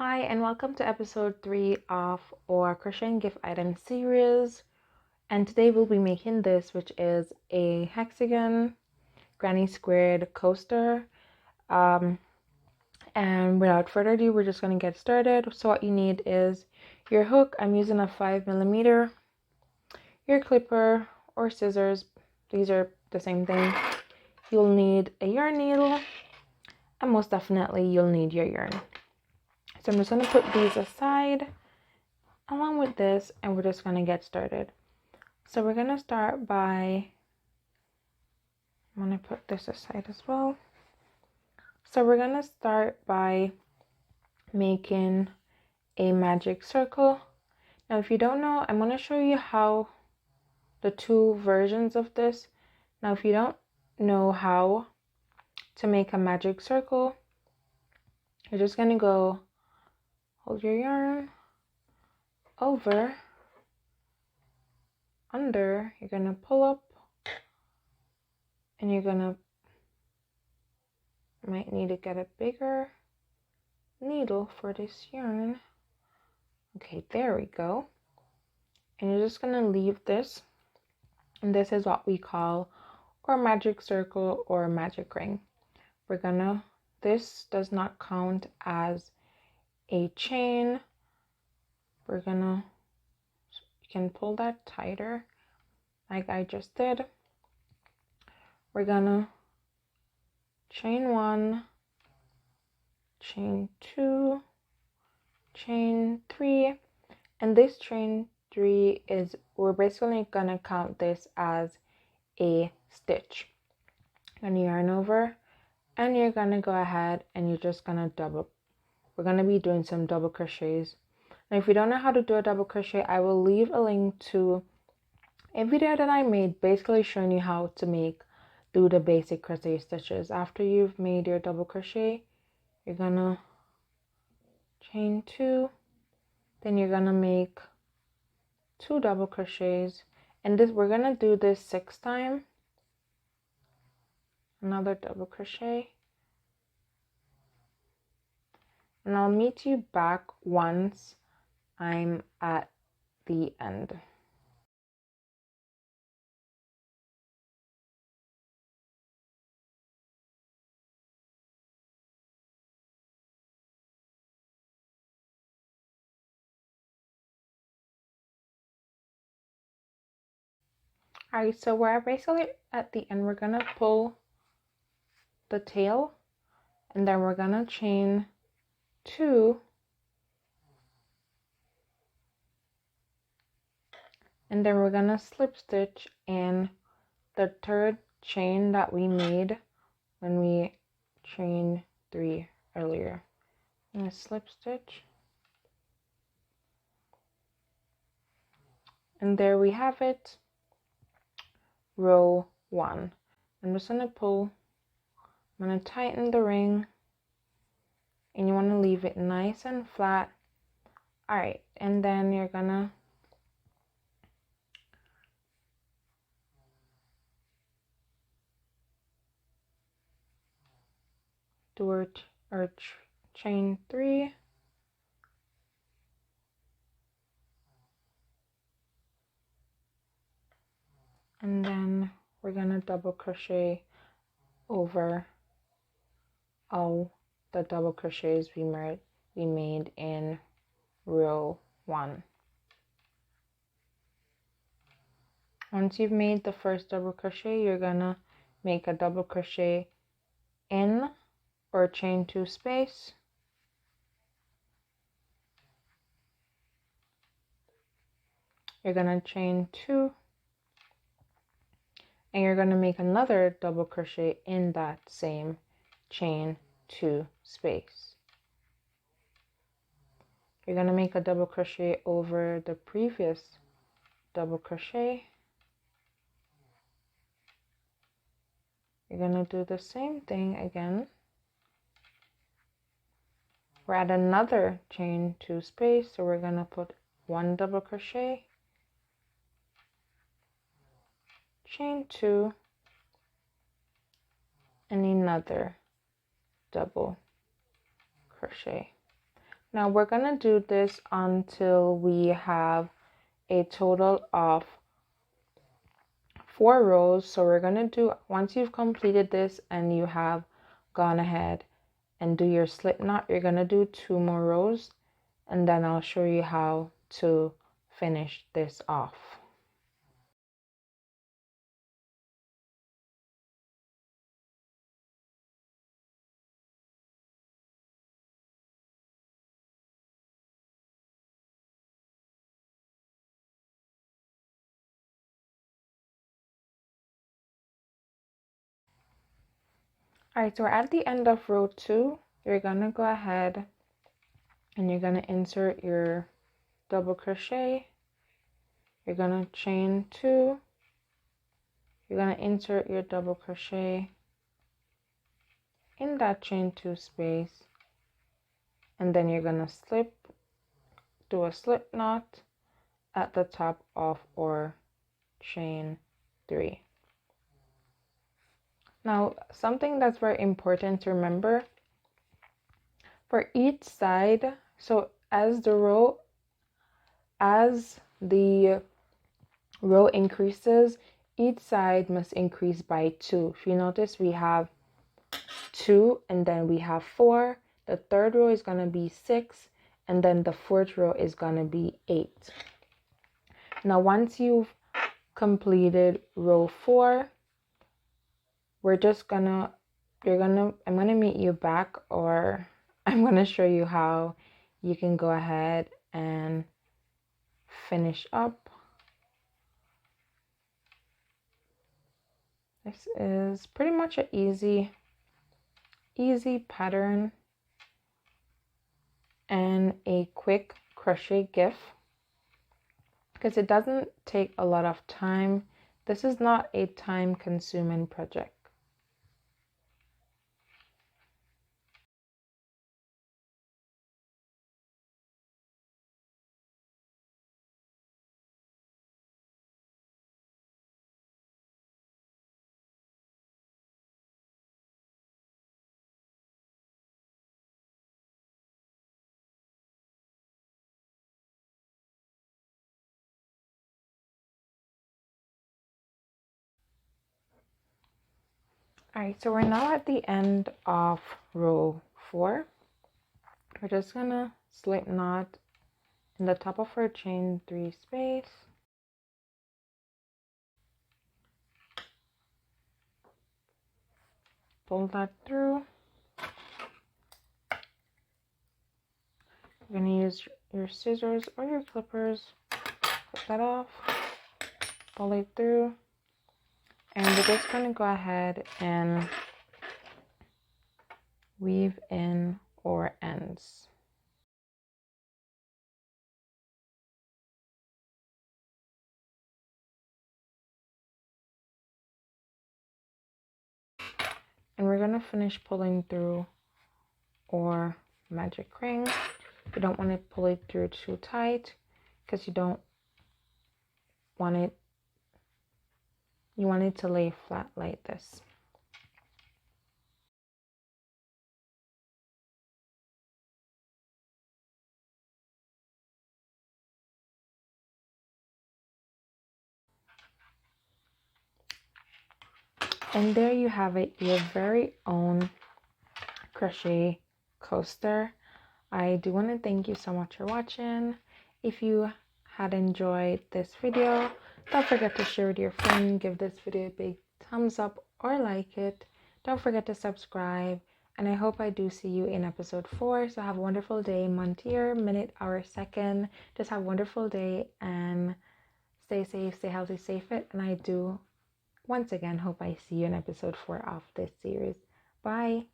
Hi and welcome to episode 3 of our crocheting gift item series, and today we'll be making this, which is a hexagon granny squared coaster. And without further ado, we're just going to get started. So what you need is your hook. I'm using a 5mm, your clipper or scissors, these are the same thing. You'll need a yarn needle, and most definitely you'll need your yarn. So I'm just going to put these aside along with this, and we're just going to get started. So we're going to start by, I'm going to put this aside as well. So we're going to start by making a magic circle. Now if you don't know, I'm going to show you how the two versions of this. Now if you don't know how to make a magic circle, you're just going to go hold your yarn over, under, you're going to pull up, and you're going to might need to get a bigger needle for this yarn. Okay, there we go. And you're just going to leave this, and this is what we call our magic circle or magic ring. This does not count as a chain. You can pull that tighter like I just did. We're gonna chain 1, chain 2, chain 3, and this chain 3 is, we're basically gonna count this as a stitch. And yarn over, and you're gonna go ahead and you're just gonna we're gonna be doing some double crochets. Now if you don't know how to do a double crochet, I will leave a link to a video that I made basically showing you how to do the basic crochet stitches. After you've made your double crochet, you're gonna chain 2, then you're gonna make 2 double crochets, and we're gonna do this 6 times. Another double crochet, and I'll meet you back once I'm at the end. Alright, so we're basically at the end. We're gonna pull the tail, and then we're gonna chain 2, and then we're gonna slip stitch in the third chain that we made when we chained 3 earlier. I'm gonna slip stitch, and there we have it, row 1. I'm just gonna pull, I'm gonna tighten the ring, and you want to leave it nice and flat. All right, and then you're gonna do our chain 3, and then we're gonna double crochet over all the double crochets we made in row 1. Once you've made the first double crochet, you're gonna make a double crochet in or chain 2 space, you're gonna chain 2, and you're gonna make another double crochet in that same chain 2 space. You're gonna make a double crochet over the previous double crochet. You're gonna do the same thing again. We're at another chain 2 space, so we're gonna put 1 double crochet, chain 2, and another double crochet. Now we're gonna do this until we have a total of 4 rows. So we're gonna do, once you've completed this and you have gone ahead and do your slip knot, you're gonna do 2 more rows, and then I'll show you how to finish this off. Alright, so we're at the end of row 2. You're gonna go ahead and you're gonna insert your double crochet. You're gonna chain 2. You're gonna insert your double crochet in that chain 2 space, and then you're gonna do a slip knot at the top of our chain 3. Now, something that's very important to remember, for each side, so as the row increases, each side must increase by 2. If you notice, we have 2 and then we have 4. The third row is going to be 6, and then the fourth row is going to be 8. Now once you've completed row 4, I'm gonna meet you back, or I'm gonna show you how you can go ahead and finish up. This is pretty much an easy pattern and a quick crochet gift, because it doesn't take a lot of time. This is not a time-consuming project. Alright, so we're now at the end of row 4. We're just gonna slip knot in the top of our chain 3 space. Pull that through. You're gonna use your scissors or your clippers, cut that off, pull it through, and we're just gonna go ahead and weave in our ends. And we're gonna finish pulling through our magic ring. You don't want to pull it through too tight, because you want it to lay flat like this. And there you have it, your very own crochet coaster. I do want to thank you so much for watching. If you had enjoyed this video, don't forget to share with your friend, give this video a big thumbs up or like it. Don't forget to subscribe, and I hope I do see you in episode 4. So have a wonderful day, month, year, minute, hour, second. Just have a wonderful day and stay safe, stay healthy, stay fit. And I do once again hope I see you in episode 4 of this series. Bye.